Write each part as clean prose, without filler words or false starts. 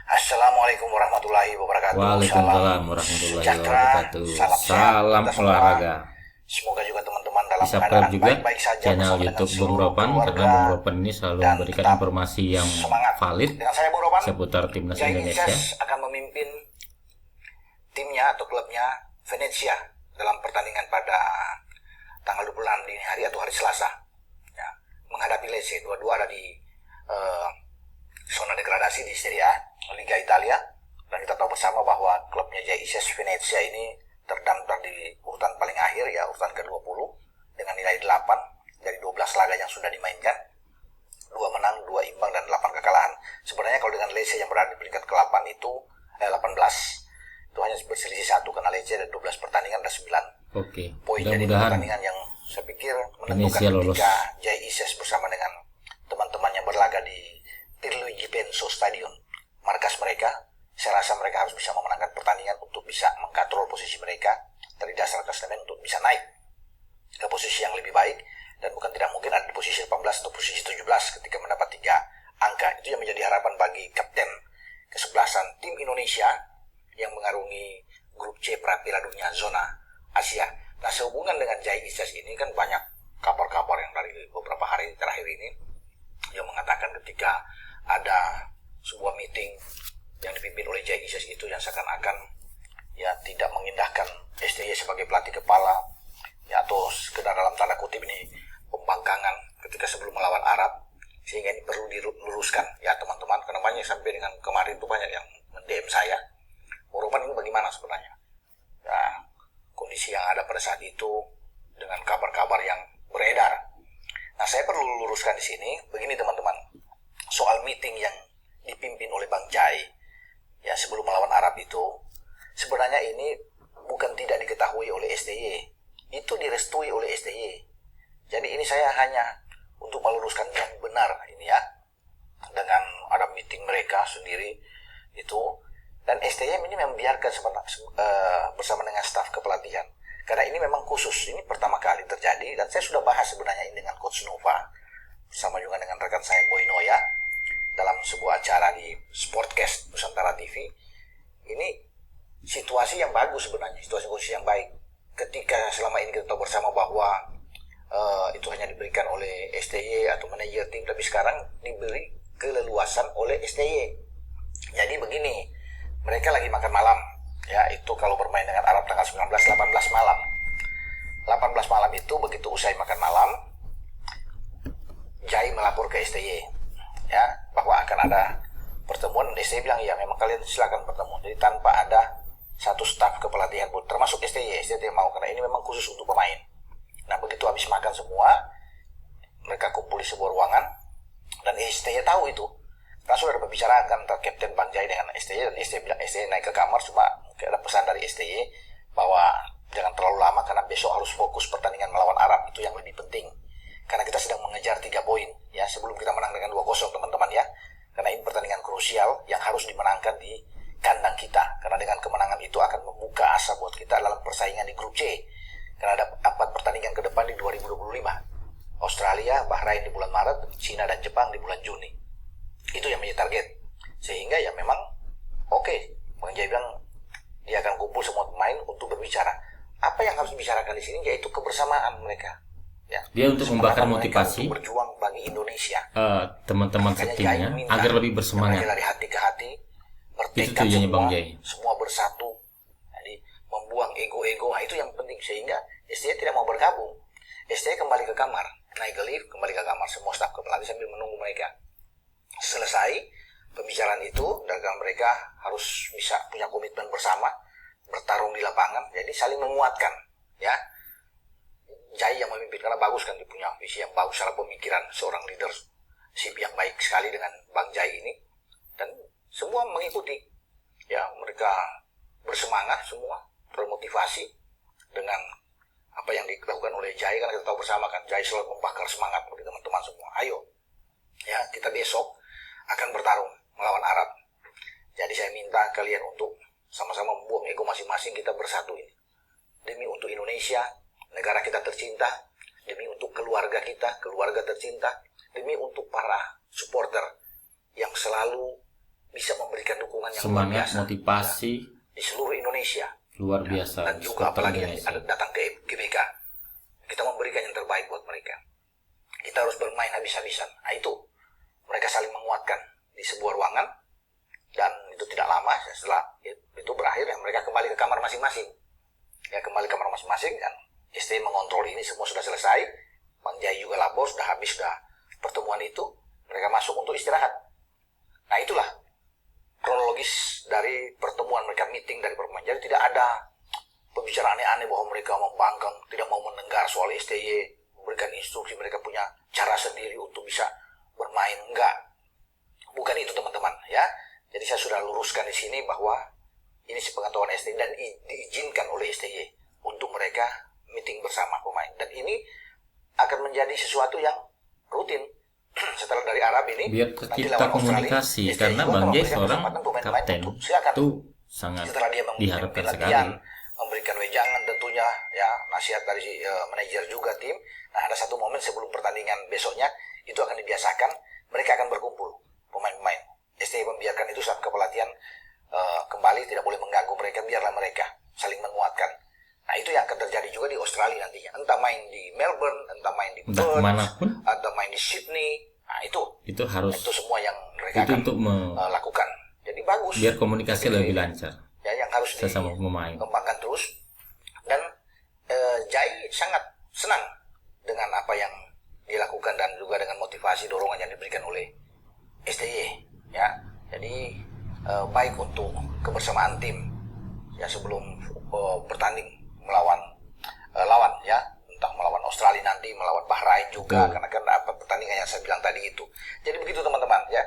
Assalamualaikum warahmatullahi wabarakatuh. Waalaikumsalam Salam warahmatullahi sejahtera, wabarakatuh. salam sehat Salam kita semua. olahraga. Semoga juga teman-teman dalam Di subscribe keadaan juga baik-baik saja channel bersama dengan YouTube Bung seluruh Ropan, karena keluarga, Bung Ropan ini selalu dan memberikan tetap informasi yang semangat. valid Dengan saya Bung Ropan, seputar timnas Jai Indonesia. Ises akan memimpin timnya atau klubnya Venezia dalam pertandingan pada tanggal 26 dini hari atau hari Selasa, ya, menghadapi Lecce. Dua-dua ada di zona degradasi di Serie A Liga Italia, dan kita tahu bersama bahwa klubnya Jai Ises Venezia ini terdaftar di urutan paling akhir, ya, urutan ke-20 dengan nilai 8 dari 12 laga yang sudah dimainkan. 2 menang, 2 imbang, dan 8 kekalahan. Sebenarnya kalau dengan Lecce yang berada di peringkat ke-8 itu 18, itu hanya berselisih 1, karena Lecce ada 12 pertandingan ada 9 Oke, poin. Jadi mudah-mudahan pertandingan yang saya pikir menentukan Venezia lolos. ketika Jai Ises bersama dengan teman-teman yang berlaga di Pierluigi Penso Stadion, markas mereka. Saya rasa mereka harus bisa memenangkan pertandingan untuk bisa mengkontrol posisi mereka dari dasar klasemen untuk bisa naik ke posisi yang lebih baik, dan bukan tidak mungkin ada di posisi 18 atau posisi 17 ketika mendapat 3 angka. Itu yang menjadi harapan bagi kapten kesebelasan tim Indonesia yang mengarungi grup C Piala Dunia zona Asia. Nah, sehubungan dengan Jai Ises ini kan banyak kabar-kabar yang dari beberapa hari terakhir ini yang mengatakan ketika ada sebuah meeting yang dipimpin oleh Jai Ises itu yang seakan-akan ya tidak mengindahkan STY sebagai pelatih kepala, ya, atau sekedar dalam tanda kutip ini pembangkangan ketika sebelum melawan Arab, sehingga ini perlu diluruskan, ya teman-teman, karena banyak sampai dengan kemarin itu banyak yang mendm saya, Boropan ini bagaimana sebenarnya, ya, kondisi yang ada pada saat itu dengan kabar-kabar yang beredar. Nah, saya perlu luruskan di sini begini teman-teman, soal meeting yang dipimpin oleh Bang Jai, ya, sebelum melawan Arab itu, sebenarnya ini bukan tidak diketahui oleh STY, itu direstui oleh STY. Jadi ini saya hanya untuk meluruskan yang benar ini, ya, dengan ada meeting mereka sendiri itu, dan STY ini membiarkan bersama dengan staf kepelatihan, karena ini memang khusus, ini pertama kali terjadi, dan saya sudah bahas sebenarnya ini dengan Coach Nova bersama juga dengan rekan saya Boy Noya dalam sebuah acara di Sportcast Nusantara TV. Ini situasi yang bagus sebenarnya, situasi yang baik. Ketika selama ini kita tahu bersama bahwa itu hanya diberikan oleh STY atau manajer tim, tapi sekarang diberi keleluasan oleh STY. Jadi begini, mereka lagi makan malam, ya, itu kalau bermain dengan Arab tanggal 19, 18 malam. 18 malam itu begitu usai makan malam, Jai melapor ke STY, ya, bahwa akan ada pertemuan. STY bilang, ya memang kalian silakan bertemu. Jadi tanpa ada satu staf kepelatihan pun, termasuk STY tidak mau, karena ini memang khusus untuk pemain. Nah, begitu habis makan semua, mereka kumpul di sebuah ruangan, dan STY tahu itu. Karena sudah ada pembicaraan antara Kapten Bang Jai dengan STY, dan STY bilang, STY naik ke kamar, cuma ada pesan dari STY bahwa jangan terlalu lama karena besok harus fokus pertandingan melawan Arab, itu yang lebih penting. Karena kita sedang mengejar 3 poin, ya, sebelum kita menang dengan 2-0 teman-teman, ya. Karena ini pertandingan krusial yang harus dimenangkan di kandang kita, karena dengan kemenangan itu akan membuka asa buat kita dalam persaingan di grup C. Karena ada 4 pertandingan ke depan di 2025. Australia, Bahrain di bulan Maret, Cina dan Jepang di bulan Juni. Itu yang menjadi target. Sehingga ya memang oke, Bang Jai bilang dia akan kumpul semua pemain untuk berbicara. Apa yang harus dibicarakan di sini yaitu kebersamaan mereka. Ya, dia untuk membakar motivasi untuk berjuang bagi Indonesia, teman-teman setimnya agar lebih bersemangat. Dari hati ke hati, Itu tujuannya Bang Jai. Semua bersatu. Jadi membuang ego-ego, itu yang penting, sehingga STY tidak mau bergabung. STY kembali ke kamar, naik ke lift, kembali ke kamar, semua staf kepelatihan sambil menunggu mereka. Selesai pembicaraan itu, dan mereka harus bisa punya komitmen bersama, bertarung di lapangan, jadi saling menguatkan, ya. Jai yang memimpin, karena bagus kan, dia punya visi yang bagus, secara pemikiran seorang leadership yang baik sekali dengan Bang Jai ini, dan semua mengikuti, ya, mereka bersemangat, semua termotivasi dengan apa yang dilakukan oleh Jai, karena kita tahu bersama kan, Jai selalu membakar semangat bagi teman-teman semua. Ayo, ya, kita besok akan bertarung melawan Arab. Jadi saya minta kalian untuk sama-sama membuang ego masing-masing, kita bersatu ini demi untuk Indonesia, negara kita tercinta, demi untuk keluarga kita, keluarga tercinta, demi untuk para supporter yang selalu bisa memberikan dukungan dukungan yang luar semangat, biasa motivasi di seluruh Indonesia. luar biasa. Dan juga supporter apalagi yang Indonesia. ada datang ke GBK, kita memberikan yang terbaik buat mereka. Kita harus bermain habis-habisan. Nah itu, mereka saling menguatkan di sebuah ruangan, dan itu tidak lama setelah itu berakhir ya mereka kembali ke kamar masing-masing. Ya kembali ke kamar masing-masing, dan STY mengontrol ini semua sudah selesai. Bang Jai juga lapor, sudah habis sudah pertemuan itu, mereka masuk untuk istirahat. Nah itulah kronologis dari pertemuan mereka, meeting dari pertemuan. Jadi tidak ada pembicaraan aneh-aneh bahwa mereka membangkang, tidak mau mendengar soal STY, memberikan instruksi, mereka punya cara sendiri untuk bisa bermain. Enggak, bukan itu teman-teman ya. Jadi saya sudah luruskan di sini bahwa ini sepengetahuan STY dan diizinkan oleh STY untuk mereka meeting bersama pemain, dan ini akan menjadi sesuatu yang rutin. Setelah dari Arab ini biar tercipta komunikasi, karena Bang Jai seorang kapten itu sangat diharapkan sekali. Memberikan wejangan tentunya ya, nasihat dari manajer juga tim. Nah ada satu momen sebelum pertandingan besoknya itu akan dibiasakan, mereka akan berkumpul pemain-pemain. STY membiarkan itu saat kepelatihan kembali, tidak boleh mengganggu mereka, biarlah mereka saling menguatkan. Nah itu yang akan terjadi juga di Australia nantinya, entah main di Melbourne, entah main di Perth, atau main di Sydney. Nah itu harus, itu semua yang mereka akan untuk lakukan. Jadi bagus biar komunikasi lebih lancar ya, yang harus sesama pemain kembangkan terus. Dan Jai sangat senang dengan apa yang dilakukan dan juga dengan motivasi dorongan yang diberikan oleh STY ya. Jadi baik untuk kebersamaan tim ya sebelum bertanding melawan lawan ya, entah melawan Australia nanti, melawan Bahrain juga, karena kan apa pertandingan yang saya bilang tadi itu. Jadi begitu teman-teman ya,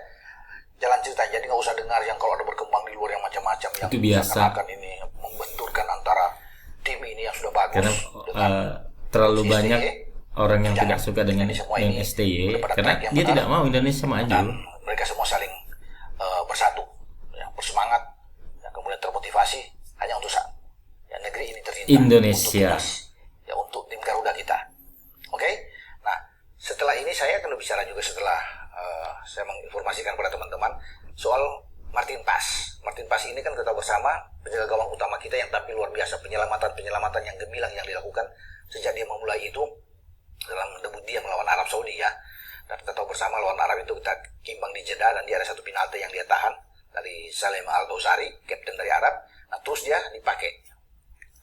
jalan cerita. Jadi nggak usah dengar yang kalau ada berkembang di luar yang macam-macam yang itu biasa akan ini membenturkan antara tim ini yang sudah bagus karena terlalu STY, banyak orang yang tidak suka dengan STY karena dia tidak mau Indonesia maju. Dan mereka semua saling bersatu ya, bersemangat ya, kemudian termotivasi hanya untuk ya, negeri ini tercinta Indonesia untuk, ya, untuk tim Garuda kita. Oke? Nah setelah ini saya akan berbicara juga setelah saya menginformasikan kepada teman-teman soal Martin Paes. Martin Paes ini kan kita bersama penjaga gawang utama kita yang tampil luar biasa, penyelamatan yang gemilang yang dilakukan sejak dia memulai itu dalam debut dia melawan Arab Saudi ya. Dan kita tahu bersama lawan Arab itu kita imbang di Jeddah, dan dia ada satu penalti yang dia tahan dari Salem Al-Dosari, kapten dari Arab. Nah terus dia dipakai,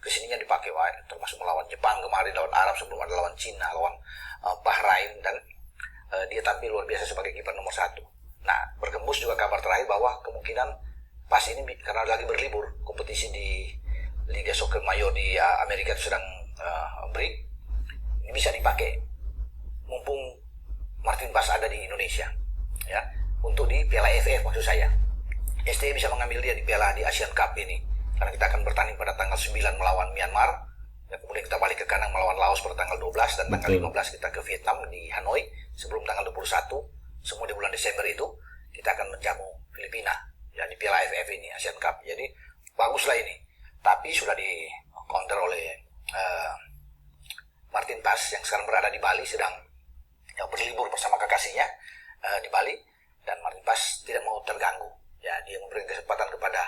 kesininya dipakai, termasuk melawan Jepang kemarin, lawan Arab, sebelum ada lawan Cina, lawan Bahrain, dan dia tampil luar biasa sebagai kiper nomor 1. Nah berkembus juga kabar terakhir bahwa kemungkinan pas ini karena lagi berlibur, kompetisi di Liga Soccer Mayor di Amerika itu sedang break, ini bisa dipakai mumpung Martin Paes ada di Indonesia ya, untuk di Piala AFF maksud saya. STY bisa mengambil dia di Piala di Asian Cup ini, karena kita akan bertanding pada tanggal 9 melawan Myanmar ya, kemudian kita balik ke kandang melawan Laos pada tanggal 12, dan tanggal 15 kita ke Vietnam di Hanoi, sebelum tanggal 21 semua di bulan Desember itu kita akan menjamu Filipina ya di Piala AFF ini, Asian Cup. Jadi baguslah ini, tapi sudah di counter oleh Martin Paes yang sekarang berada di Bali, sedang berlibur bersama kekasihnya di Bali, dan Martin Paes tidak mau terganggu ya, dia memberikan kesempatan kepada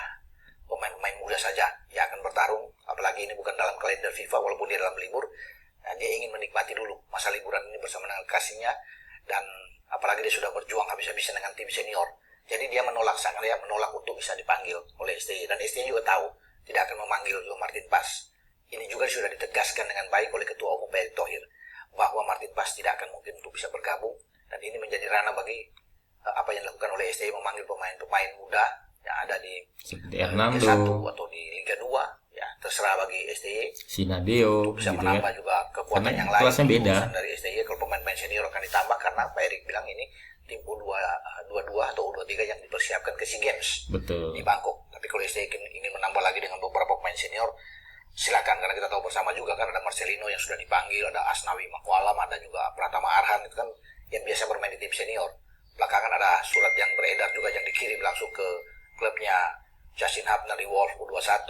pemain-pemain muda saja yang akan bertarung, apalagi ini bukan dalam kalender FIFA walaupun dia dalam libur. Nah, dia ingin menikmati dulu masa liburan ini bersama dengan kekasihnya, dan apalagi dia sudah berjuang habis-habisan dengan tim senior. Jadi dia menolak untuk bisa dipanggil oleh STY, dan STY juga tahu tidak akan memanggil Martin Paes. Ini juga sudah ditegaskan dengan baik oleh Ketua Umum Pak Erick Thohir bahwa Martin Paes tidak akan mungkin untuk bisa bergabung, dan ini menjadi ranah bagi apa yang dilakukan oleh STY memanggil pemain-pemain muda yang ada di Liga 1 atau di Liga 2 ya, terserah bagi STY. Sinadeo bisa gitu menambah juga kekuatan karena yang lain. Kelasnya beda dari STY, kalau pemain-pemain senior akan ditambah karena Pak Erick bilang ini tim U22 atau U23 yang dipersiapkan ke SEA Games. Betul. Di Bangkok. Tapi kalau STY ingin menambah lagi dengan beberapa pemain senior, silakan, karena kita tahu bersama juga kan ada Marcelino yang sudah dipanggil, ada Asnawi Makualam, ada juga Pratama Arhan, itu kan yang biasa bermain di tim senior. Belakangan ada surat yang beredar juga yang dikirim langsung ke klubnya Justin Hubner di Wolf U21,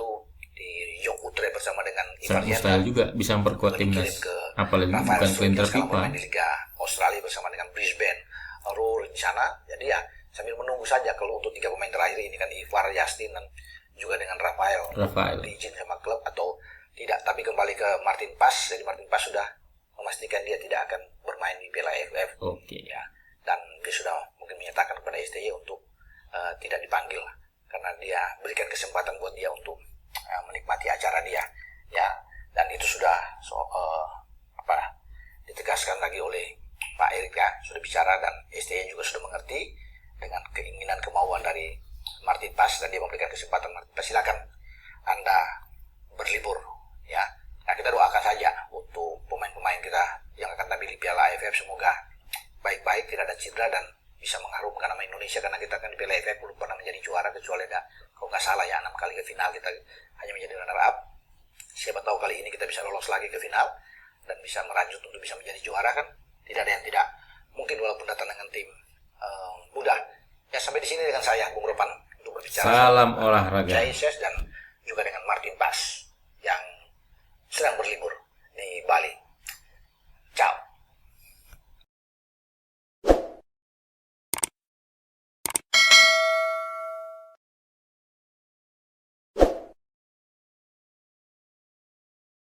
di Jong Utre bersama dengan Ivar Mustahil juga bisa memperkuat timnas, apalagi bukan kalender FIFA di Liga Australia bersama dengan Brisbane Roar di sana. Jadi ya sambil menunggu saja kalau untuk 3 pemain terakhir ini kan, Ivar, Justin, dan juga dengan Rafael diizin sama klub atau tidak. Tapi kembali ke Martin Paes, jadi Martin Paes sudah memastikan dia tidak akan bermain di Piala AFF. Ya, dan dia sudah mungkin menyatakan kepada STY untuk tidak dipanggil karena dia berikan kesempatan buat dia untuk menikmati acara dia, ya. Dan itu sudah ditegaskan lagi oleh Pak Erik, ya, sudah bicara, dan STY juga sudah mengerti dengan keinginan kemauan dari Martin Paes, dan dia memberikan kesempatan Martin Paes, silakan Anda berlibur, ya. Nah, kita doakan saja untuk pemain-pemain kita yang akan tampil di Piala AFF, semoga baik-baik, tidak ada cedera, dan bisa mengharumkan nama Indonesia, karena kita akan di Piala AFF belum pernah menjadi juara kecuali kalau nggak salah ya 6 kali ke final kita hanya menjadi runner up. Siapa tahu kali ini kita bisa lolos lagi ke final dan bisa merajut untuk bisa menjadi juara, kan tidak ada yang tidak mungkin walaupun datang dengan tim mudah. Ya, sampai di sini dengan saya Bung Ropan untuk berbicara salam olahraga Jaises dan juga dengan Martin Paes.